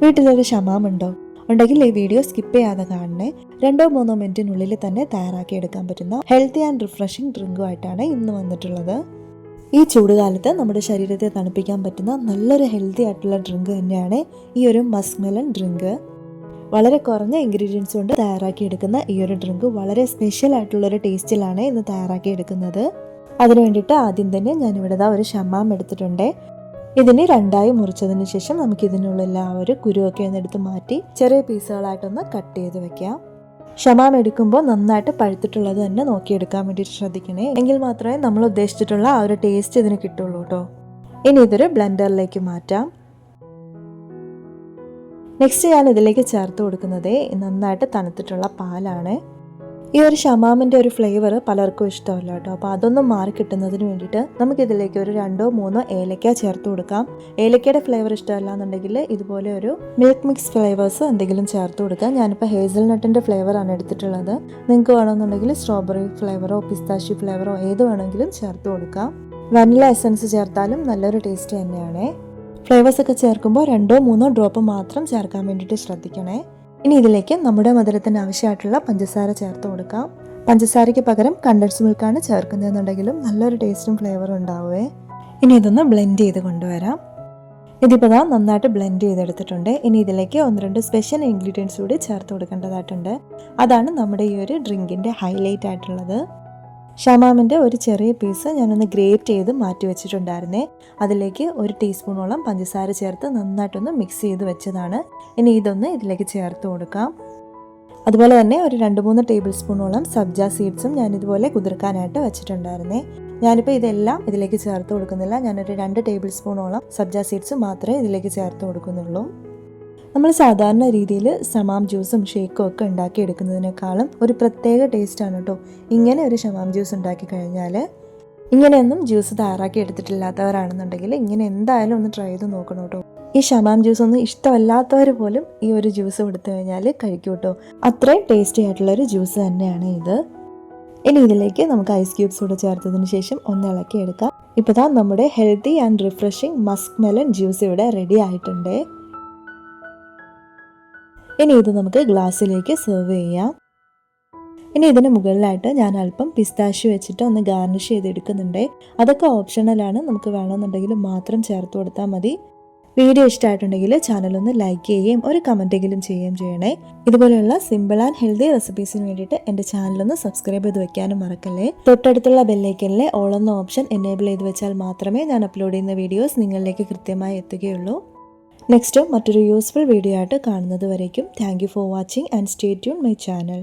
വീട്ടിലൊരു ഷമാമുണ്ടോ? ഉണ്ടെങ്കിൽ ഈ വീഡിയോ സ്കിപ്പ് ചെയ്യാതെ കാണണേ. 2-3 മിനിറ്റിനുള്ളിൽ തന്നെ തയ്യാറാക്കി എടുക്കാൻ പറ്റുന്ന ഹെൽത്തി ആൻഡ് റിഫ്രഷിംഗ് ഡ്രിങ്കുമായിട്ടാണ് ഇന്ന് വന്നിട്ടുള്ളത്. ഈ ചൂടുകാലത്ത് നമ്മുടെ ശരീരത്തെ തണുപ്പിക്കാൻ പറ്റുന്ന നല്ലൊരു ഹെൽത്തി ആയിട്ടുള്ള ഡ്രിങ്ക് തന്നെയാണ് ഈ ഒരു മസ്ക് മെലൺ ഡ്രിങ്ക്. വളരെ കുറഞ്ഞ ഇൻഗ്രീഡിയൻസ് കൊണ്ട് തയ്യാറാക്കി എടുക്കുന്ന ഈ ഒരു ഡ്രിങ്ക് വളരെ സ്പെഷ്യൽ ആയിട്ടുള്ളൊരു ടേസ്റ്റിലാണ് ഇന്ന് തയ്യാറാക്കി എടുക്കുന്നത്. അതിനു വേണ്ടിയിട്ട് ആദ്യം തന്നെ ഞാനിവിടെ ഒരു ഷമാം എടുത്തിട്ടുണ്ട്. ഇതിനെ 2ആയി മുറിച്ചതിന് ശേഷം നമുക്ക് ഇതിനുള്ള ആ ഒരു കുരുവൊക്കെ ഒന്ന് എടുത്ത് മാറ്റി ചെറിയ പീസുകളായിട്ടൊന്ന് കട്ട് ചെയ്ത് വെക്കാം. ഷമാം എടുക്കുമ്പോൾ നന്നായിട്ട് പഴുത്തിട്ടുള്ളത് തന്നെ നോക്കിയെടുക്കാൻ വേണ്ടിയിട്ട് ശ്രദ്ധിക്കണേ. എങ്കിൽ മാത്രമേ നമ്മൾ ഉദ്ദേശിച്ചിട്ടുള്ള ആ ഒരു ടേസ്റ്റ് ഇതിന് കിട്ടുള്ളൂ കേട്ടോ. ഇനി ഇതൊരു ബ്ലെൻഡറിലേക്ക് മാറ്റാം. നെക്സ്റ്റ് ഞാൻ ഇതിലേക്ക് ചേർത്ത് കൊടുക്കുന്നത് നന്നായിട്ട് തണുത്തിട്ടുള്ള പാലാണ്. ഈ ഒരു ഷമാമിൻ്റെ ഒരു ഫ്ലേവർ പലർക്കും ഇഷ്ടമല്ല കേട്ടോ. അപ്പോൾ അതൊന്നും മാറി കിട്ടുന്നതിന് വേണ്ടിയിട്ട് നമുക്കിതിലേക്ക് ഒരു 2-3 ഏലക്ക ചേർത്ത് കൊടുക്കാം. ഏലക്കയുടെ ഫ്ലേവർ ഇഷ്ടമല്ല എന്നുണ്ടെങ്കിൽ ഇതുപോലെ ഒരു മിൽക്ക് മിക്സ് ഫ്ലേവേഴ്സ് എന്തെങ്കിലും ചേർത്ത് കൊടുക്കാം. ഞാനിപ്പോൾ ഹേസൽനട്ടിൻ്റെ ഫ്ലേവറാണ് എടുത്തിട്ടുള്ളത്. നിങ്ങൾക്ക് വേണമെന്നുണ്ടെങ്കിൽ സ്ട്രോബെറി ഫ്ലേവറോ പിസ്താഷ്യൂ ഫ്ലേവറോ ഏത് വേണമെങ്കിലും ചേർത്ത് കൊടുക്കാം. വനില എസൻസ് ചേർത്താലും നല്ലൊരു ടേസ്റ്റ് തന്നെയാണ്. ഫ്ലേവേഴ്സ് ഒക്കെ ചേർക്കുമ്പോൾ 2-3 ഡ്രോപ്പ് മാത്രം ചേർക്കാൻ വേണ്ടിയിട്ട് ശ്രദ്ധിക്കണേ. ഇനി ഇതിലേക്ക് നമ്മുടെ മധുരത്തിന് ആവശ്യമായിട്ടുള്ള പഞ്ചസാര ചേർത്ത് കൊടുക്കാം. പഞ്ചസാരയ്ക്ക് പകരം കണ്ടൻസ് മിൽക്കാണ് ചേർക്കുന്നതെന്നുണ്ടെങ്കിലും നല്ലൊരു ടേസ്റ്റും ഫ്ലേവറും ഉണ്ടാവുമേ. ഇനി ഇതൊന്ന് ബ്ലെൻഡ് ചെയ്ത് കൊണ്ടുവരാം. ഇതിപ്പോൾ നന്നായിട്ട് ബ്ലെൻഡ് ചെയ്തെടുത്തിട്ടുണ്ട്. ഇനി ഇതിലേക്ക് 1-2 സ്പെഷ്യൽ ഇൻഗ്രീഡിയൻസ് കൂടി ചേർത്ത് കൊടുക്കേണ്ടതായിട്ടുണ്ട്. അതാണ് നമ്മുടെ ഈ ഒരു ഡ്രിങ്കിൻ്റെ ഹൈലൈറ്റ് ആയിട്ടുള്ളത്. ഷമാമിൻ്റെ ഒരു ചെറിയ പീസ് ഞാനൊന്ന് ഗ്രേറ്റ് ചെയ്ത് മാറ്റി വെച്ചിട്ടുണ്ടായിരുന്നേ. അതിലേക്ക് 1 ടീസ്പൂണോളം പഞ്ചസാര ചേർത്ത് നന്നായിട്ടൊന്ന് മിക്സ് ചെയ്ത് വെച്ചതാണ്. ഇനി ഇതൊന്ന് ഇതിലേക്ക് ചേർത്ത് കൊടുക്കാം. അതുപോലെ തന്നെ ഒരു 2-3 ടേബിൾ സ്പൂണോളം സബ്ജ സീഡ്സും ഞാനിതുപോലെ കുതിർക്കാനായിട്ട് വെച്ചിട്ടുണ്ടായിരുന്നേ. ഞാനിപ്പോൾ ഇതെല്ലാം ഇതിലേക്ക് ചേർത്ത് കൊടുക്കുന്നില്ല. ഞാനൊരു 2 ടേബിൾ സ്പൂണോളം സബ്ജ സീഡ്സ് മാത്രമേ ഇതിലേക്ക് ചേർത്ത് കൊടുക്കുന്നുള്ളൂ. നമ്മൾ സാധാരണ രീതിയിൽ ഷമാം ജ്യൂസും ഷേക്കും ഒക്കെ ഉണ്ടാക്കി എടുക്കുന്നതിനേക്കാളും ഒരു പ്രത്യേക ടേസ്റ്റാണ് കേട്ടോ ഇങ്ങനെ ഒരു ഷമാം ജ്യൂസ് ഉണ്ടാക്കി കഴിഞ്ഞാൽ. ഇങ്ങനെയൊന്നും ജ്യൂസ് തയ്യാറാക്കി എടുത്തിട്ടില്ലാത്തവരാണെന്നുണ്ടെങ്കിൽ ഇങ്ങനെ എന്തായാലും ഒന്ന് ട്രൈ ചെയ്ത് നോക്കണം കേട്ടോ. ഈ ഷമാം ജ്യൂസ് ഒന്നും ഇഷ്ടമല്ലാത്തവർ പോലും ഈ ഒരു ജ്യൂസ് കൊടുത്തു കഴിഞ്ഞാൽ കഴിക്കും കേട്ടോ. അത്രയും ടേസ്റ്റി ആയിട്ടുള്ളൊരു ജ്യൂസ് തന്നെയാണ് ഇത്. ഇനി ഇതിലേക്ക് നമുക്ക് ഐസ് ക്യൂബ്സ് കൂടെ ചേർത്തതിന് ശേഷം ഒന്ന് ഇളക്കി എടുക്കാം. ഇപ്പോൾ നമ്മുടെ healthy and refreshing Musk melon juice ഇവിടെ റെഡി ആയിട്ടുണ്ട്. ഇനി ഇത് നമുക്ക് ഗ്ലാസ്സിലേക്ക് സെർവ് ചെയ്യാം. ഇനി ഇതിന് മുകളിലായിട്ട് ഞാൻ അല്പം പിസ്താഷ്യൂ വെച്ചിട്ട് ഒന്ന് ഗാർണിഷ് ചെയ്തെടുക്കുന്നുണ്ട്. അതൊക്കെ ഓപ്ഷണലാണ്, നമുക്ക് വേണമെന്നുണ്ടെങ്കിൽ മാത്രം ചേർത്ത് കൊടുത്താൽ മതി. വീഡിയോ ഇഷ്ടമായിട്ടുണ്ടെങ്കിൽ ചാനലൊന്ന് ലൈക്ക് ചെയ്യുകയും ഒരു കമൻറ്റെങ്കിലും ചെയ്യുകയും ചെയ്യണേ. ഇതുപോലെയുള്ള സിമ്പിൾ ആൻഡ് ഹെൽത്തി റെസിപ്പീസിന് വേണ്ടിയിട്ട് എൻ്റെ ചാനലൊന്ന് സബ്സ്ക്രൈബ് ചെയ്ത് വെക്കാനും മറക്കല്ലേ. തൊട്ടടുത്തുള്ള ബെല്ലൈക്കനിലെ ഓൾ എന്ന ഓപ്ഷൻ എനേബിൾ ചെയ്ത് വെച്ചാൽ മാത്രമേ ഞാൻ അപ്ലോഡ് ചെയ്യുന്ന വീഡിയോസ് നിങ്ങളിലേക്ക് കൃത്യമായി എത്തുകയുള്ളൂ. നെക്സ്റ്റ് മറ്റൊരു യൂസ്ഫുൾ വീഡിയോ ആയിട്ട് കാണുന്നത് വരേക്കും thank you for watching and stay tune my channel.